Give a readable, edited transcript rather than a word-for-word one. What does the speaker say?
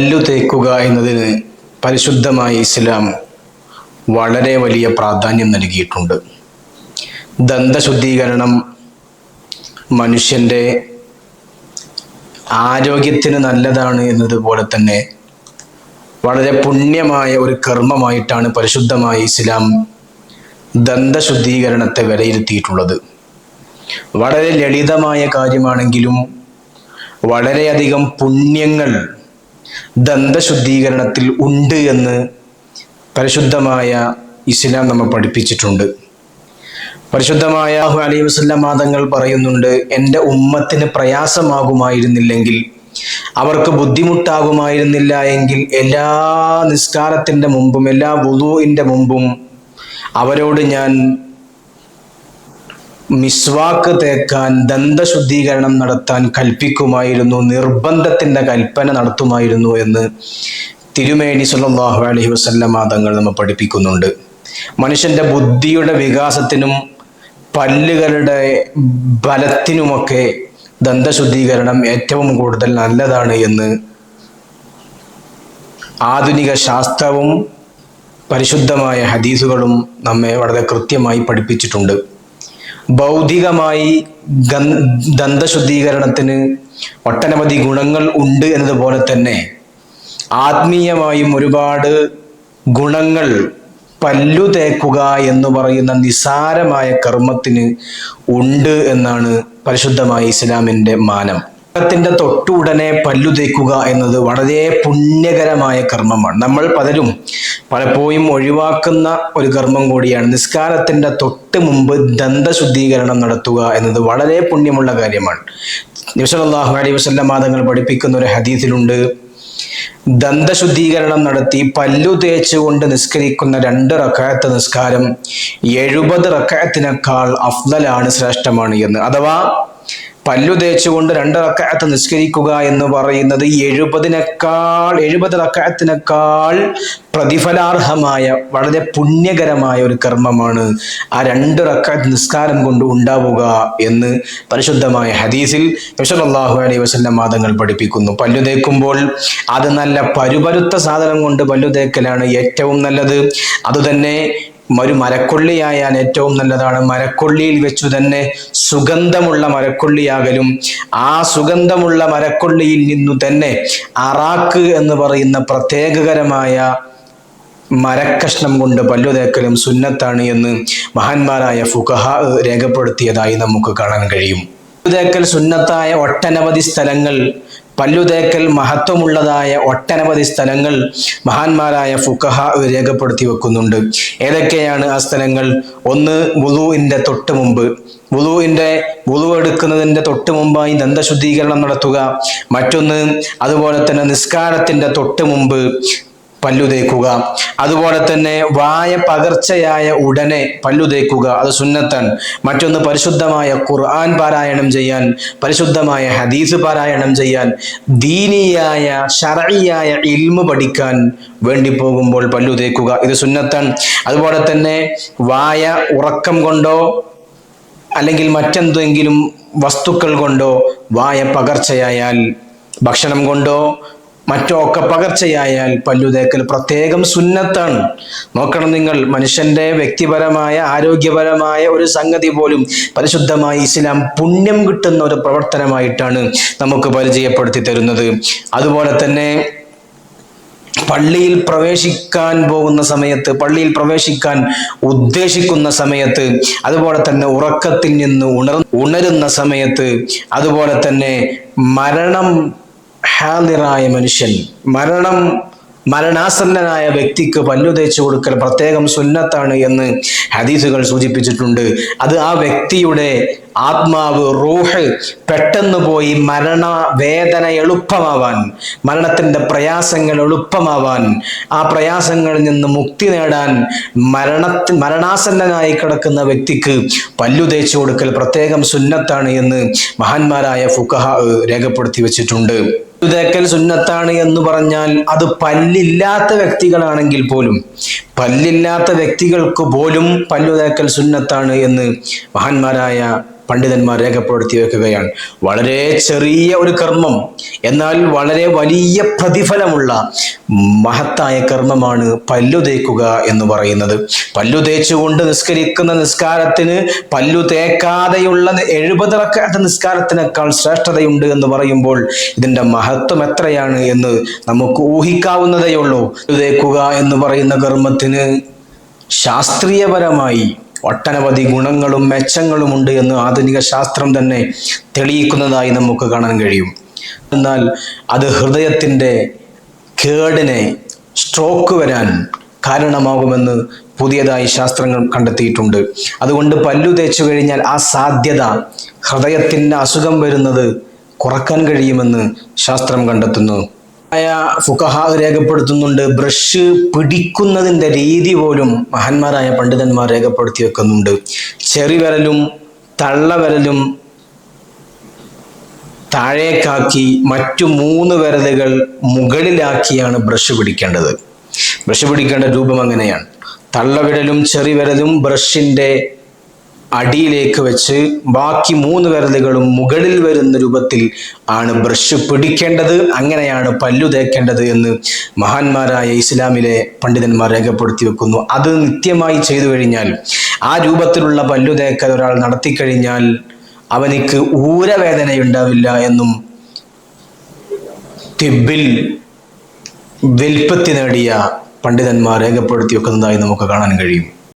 പല്ലു തേക്കുക എന്നതിന് പരിശുദ്ധമായ ഇസ്ലാം വളരെ വലിയ പ്രാധാന്യം നൽകിയിട്ടുണ്ട്. ദന്തശുദ്ധീകരണം മനുഷ്യൻ്റെ ആരോഗ്യത്തിന് നല്ലതാണ് എന്നതുപോലെ തന്നെ വളരെ പുണ്യമായ ഒരു കർമ്മമായിട്ടാണ് പരിശുദ്ധമായ ഇസ്ലാം ദന്തശുദ്ധീകരണത്തെ വിലയിരുത്തിയിട്ടുള്ളത്. വളരെ ലളിതമായ കാര്യമാണെങ്കിലും വളരെയധികം പുണ്യങ്ങൾ ദന്തശുദ്ധീകരണത്തിൽ ഉണ്ട് എന്ന് പരിശുദ്ധമായ ഇസ്ലാം നമ്മെ പഠിപ്പിച്ചിട്ടുണ്ട്. പരിശുദ്ധമായ അലൈഹി വസല്ലം തങ്ങൾ പറയുന്നുണ്ട്, എൻ്റെ ഉമ്മത്തിന് പ്രയാസമാകുമായിരുന്നില്ലെങ്കിൽ, അവർക്ക് ബുദ്ധിമുട്ടാകുമായിരുന്നില്ല എങ്കിൽ എല്ലാ നിസ്കാരത്തിൻ്റെ മുമ്പും എല്ലാ വുളൂഇൻ്റെ മുമ്പും അവരോട് ഞാൻ മിസ്വാക്ക് തേക്കാൻ, ദന്തശുദ്ധീകരണം നടത്താൻ കൽപ്പിക്കുമായിരുന്നു, നിർബന്ധത്തിൻ്റെ കൽപ്പന നടത്തുമായിരുന്നു എന്ന് തിരുമേനി സല്ലല്ലാഹു അലൈഹി വസല്ലം തങ്ങൾ നമ്മെ പഠിപ്പിക്കുന്നുണ്ട്. മനുഷ്യൻ്റെ ബുദ്ധിയുടെ വികാസത്തിനും പല്ലുകളുടെ ബലത്തിനുമൊക്കെ ദന്തശുദ്ധീകരണം ഏറ്റവും കൂടുതൽ നല്ലതാണ് എന്ന് ആധുനിക ശാസ്ത്രവും പരിശുദ്ധമായ ഹദീസുകളും നമ്മെ വളരെ കൃത്യമായി പഠിപ്പിച്ചിട്ടുണ്ട്. ഭൗതികമായി ദന്തശുദ്ധീകരണത്തിന് ഒട്ടനവധി ഗുണങ്ങൾ ഉണ്ട് എന്നതുപോലെ തന്നെ ആത്മീയമായും ഒരുപാട് ഗുണങ്ങൾ പല്ലു തേക്കുക എന്ന് പറയുന്ന നിസാരമായ കർമ്മത്തിന് ഉണ്ട് എന്നാണ് പരിശുദ്ധമായ ഇസ്ലാമിൻ്റെ മാനം. ത്തിൻ്റെ തൊട്ടുടനെ പല്ലു തേക്കുക എന്നത് വളരെ പുണ്യകരമായ കർമ്മമാണ്. നമ്മൾ പലപ്പോഴും ഒഴിവാക്കുന്ന ഒരു കർമ്മം കൂടിയാണ്. നിസ്കാരത്തിൻ്റെ തൊട്ട് മുമ്പ് ദന്തശുദ്ധീകരണം നടത്തുക എന്നത് വളരെ പുണ്യമുള്ള കാര്യമാണ്. നബി സല്ലല്ലാഹു അലൈഹി വസല്ലം തങ്ങൾ പഠിപ്പിക്കുന്ന ഒരു ഹദീസിലുണ്ട്, ദന്തശുദ്ധീകരണം നടത്തി പല്ലു തേച്ചുകൊണ്ട് നിസ്കരിക്കുന്ന 2 റക്അത്ത് നിസ്കാരം 70 റക്അത്തിനേക്കാൾ അഫ്ദലാണ്, ശ്രേഷ്ഠമാണ് എന്ന്. അഥവാ പല്ലു തേച്ചുകൊണ്ട് 2 റക്അത്ത് നിസ്കരിക്കുക എന്ന് പറയുന്നത് 70 റക്അത്തിനേക്കാൾ പ്രതിഫലാർഹമായ വളരെ പുണ്യകരമായ ഒരു കർമ്മമാണ് ആ 2 റക്അത്ത് നിസ്കാരം കൊണ്ട് ഉണ്ടാവുക എന്ന് പരിശുദ്ധമായ ഹദീസിൽ നബി സല്ലല്ലാഹു അലൈഹി വസല്ലം തങ്ങൾ പഠിപ്പിക്കുന്നു. പല്ലു തേക്കുമ്പോൾ അത് നല്ല പരുപരുത്ത സാധനം കൊണ്ട് പല്ലു തേക്കലാണ് ഏറ്റവും നല്ലത്. അതുതന്നെ ഒരു മരക്കൊള്ളിയായാൽ ഏറ്റവും നല്ലതാണ്. മരക്കൊള്ളിയിൽ വെച്ചു തന്നെ സുഗന്ധമുള്ള മരക്കൊള്ളിയാകലും, ആ സുഗന്ധമുള്ള മരക്കൊള്ളിയിൽ നിന്നു തന്നെ അറാക്ക് എന്ന് പറയുന്ന പ്രത്യേകകരമായ മരക്കഷ്ണം കൊണ്ട് പല്ലു തേക്കലും സുന്നത്താണ് എന്ന് മഹാന്മാരായ ഫുഖഹാ രേഖപ്പെടുത്തിയതായി നമുക്ക് കാണാൻ കഴിയും. പല്ലുതേക്കൽ സുന്നത്തായ ഒട്ടനവധി സ്ഥലങ്ങൾ, പല്ലുതേക്കൽ മഹത്വമുള്ളതായ ഒട്ടനവധി സ്ഥലങ്ങൾ മഹാന്മാരായ ഫുഖഹാ രേഖപ്പെടുത്തി വെക്കുന്നുണ്ട്. ഏതൊക്കെയാണ് ആ സ്ഥലങ്ങൾ? ഒന്ന്, വുളൂഇൻ്റെ തൊട്ട് മുമ്പ്, വുളൂ എടുക്കുന്നതിൻ്റെ തൊട്ട് മുമ്പായി ദന്തശുദ്ധീകരണം നടത്തുക. മറ്റൊന്ന്, അതുപോലെ തന്നെ നിസ്കാരത്തിൻ്റെ തൊട്ട് മുമ്പ് പല്ലു തേക്കുക. അതുപോലെ തന്നെ വായ പകർച്ചയായ ഉടനെ പല്ലു തേക്കുക, അത് സുന്നത്താണ്. മറ്റൊന്ന്, പരിശുദ്ധമായ ഖുർആൻ പാരായണം ചെയ്യാൻ, പരിശുദ്ധമായ ഹദീസ് പാരായണം ചെയ്യാൻ, ദീനിയായ ശർഈയായ ഇൽമു പഠിക്കാൻ വേണ്ടി പോകുമ്പോൾ പല്ലു തേക്കുക, ഇത് സുന്നത്താണ്. അതുപോലെ തന്നെ വായ ഉറക്കം കൊണ്ടോ അല്ലെങ്കിൽ മറ്റെന്തെങ്കിലും വസ്തുക്കൾ കൊണ്ടോ വായ പകർച്ചയായാൽ, ഭക്ഷണം കൊണ്ടോ മറ്റോ ഒക്കെ പകർച്ചയായാൽ പല്ലു തേക്കൽ പ്രത്യേകം സുന്നത്താണ്. നോക്കണം നിങ്ങൾ, മനുഷ്യന്റെ വ്യക്തിപരമായ ആരോഗ്യപരമായ ഒരു സംഗതി പോലും പരിശുദ്ധമായ ഇസ്ലാം പുണ്യം കിട്ടുന്ന ഒരു പ്രവർത്തനമായിട്ടാണ് നമുക്ക് പരിചയപ്പെടുത്തി തരുന്നത്. അതുപോലെ തന്നെ പള്ളിയിൽ പ്രവേശിക്കാൻ പോകുന്ന സമയത്ത്, പള്ളിയിൽ പ്രവേശിക്കാൻ ഉദ്ദേശിക്കുന്ന സമയത്ത്, അതുപോലെ തന്നെ ഉറക്കത്തിൽ നിന്ന് ഉണരുന്ന സമയത്ത്, അതുപോലെ തന്നെ ഹാദിറായ മനുഷ്യൻ, മരണാസന്നനായ വ്യക്തിക്ക് പല്ലു തേച്ചു കൊടുക്കൽ പ്രത്യേകം സുന്നത്താണ് എന്ന് ഹദീസുകൾ സൂചിപ്പിച്ചിട്ടുണ്ട്. അത് ആ വ്യക്തിയുടെ ആത്മാവ്, റൂഹ് പെട്ടെന്ന് പോയി മരണവേദന എളുപ്പമാവാൻ, മരണത്തിൻ്റെ പ്രയാസങ്ങൾ എളുപ്പമാവാൻ, ആ പ്രയാസങ്ങളിൽ നിന്ന് മുക്തി നേടാൻ മരണാസന്നനായി കിടക്കുന്ന വ്യക്തിക്ക് പല്ലു തേച്ചു കൊടുക്കൽ പ്രത്യേകം സുന്നത്താണ് എന്ന് മഹാന്മാരായ ഫുഖഹാ രേഖപ്പെടുത്തി വെച്ചിട്ടുണ്ട്. പല്ലുതേക്കൽ സുന്നത്താണ് എന്ന് പറഞ്ഞാൽ അത് പല്ലില്ലാത്ത വ്യക്തികളാണെങ്കിൽ പോലും, പല്ലില്ലാത്ത വ്യക്തികൾക്ക് പോലും പല്ലുതേക്കൽ സുന്നത്താണ് എന്ന് മഹാന്മാരായ പണ്ഡിതന്മാർ രേഖപ്പെടുത്തി വെക്കുകയാണ്. വളരെ ചെറിയ ഒരു കർമ്മം, എന്നാൽ വളരെ വലിയ പ്രതിഫലമുള്ള മഹത്തായ കർമ്മമാണ് പല്ലു തേക്കുക എന്ന് പറയുന്നത്. പല്ലു തേച്ചുകൊണ്ട് നിസ്കരിക്കുന്ന നിസ്കാരത്തിന് പല്ലു തേക്കാതെയുള്ള 70 റക്അത്ത് നിസ്കാരത്തിനേക്കാൾ ശ്രേഷ്ഠതയുണ്ട് എന്ന് പറയുമ്പോൾ ഇതിന്റെ മഹത്വം എത്രയാണ് എന്ന് നമുക്ക് ഊഹിക്കാവുന്നതേ ഉള്ളൂ. പല്ലു തേക്കുക എന്ന് പറയുന്ന കർമ്മത്തിന് ശാസ്ത്രീയപരമായി ഒട്ടനവധി ഗുണങ്ങളും മെച്ചങ്ങളും ഉണ്ട് എന്ന് ആധുനിക ശാസ്ത്രം തന്നെ തെളിയിക്കുന്നതായി നമുക്ക് കാണാൻ കഴിയും. എന്നാൽ അത് ഹൃദയത്തിൻ്റെ കേടിനെ, സ്ട്രോക്ക് വരാൻ കാരണമാകുമെന്ന് പുതിയതായി ശാസ്ത്രങ്ങൾ കണ്ടെത്തിയിട്ടുണ്ട്. അതുകൊണ്ട് പല്ലു തേച്ചു കഴിഞ്ഞാൽ ആ സാധ്യത, ഹൃദയത്തിൻ്റെ അസുഖം വരുന്നത് കുറക്കാൻ കഴിയുമെന്ന് ശാസ്ത്രം കണ്ടെത്തുന്നു. ഫുഖഹാ രേഖപ്പെടുത്തുന്നുണ്ട്. ബ്രഷ് പിടിക്കുന്നതിൻ്റെ രീതി പോലും മഹാന്മാരായ പണ്ഡിതന്മാർ രേഖപ്പെടുത്തി വെക്കുന്നുണ്ട്. ചെറിവിരലും തള്ളവിരലും താഴേക്കാക്കി മറ്റു 3 വിരലുകൾ മുകളിലാക്കിയാണ് ബ്രഷ് പിടിക്കേണ്ടത്. ബ്രഷ് പിടിക്കേണ്ട രൂപം അങ്ങനെയാണ്. തള്ളവിരലും ചെറിവിരലും ബ്രഷിൻ്റെ അടിയിലേക്ക് വെച്ച് ബാക്കി 3 വിരലുകളും മുകളിൽ വരുന്ന രൂപത്തിൽ ആണ് ബ്രഷ് പിടിക്കേണ്ടത്. അങ്ങനെയാണ് പല്ലു തേക്കേണ്ടത് എന്ന് മഹാന്മാരായ ഇസ്ലാമിലെ പണ്ഡിതന്മാർ രേഖപ്പെടുത്തി വെക്കുന്നു. അത് നിത്യമായി ചെയ്തു കഴിഞ്ഞാൽ, ആ രൂപത്തിലുള്ള പല്ലു തേക്കൽ ഒരാൾ നടത്തിക്കഴിഞ്ഞാൽ അവനിക്ക് ഊരവേദനയുണ്ടാവില്ല എന്നും തിബ്ബിൽ വിൽപ്പത്തി നേടിയ പണ്ഡിതന്മാർ രേഖപ്പെടുത്തി വെക്കുന്നതായി നമുക്ക് കാണാൻ കഴിയും.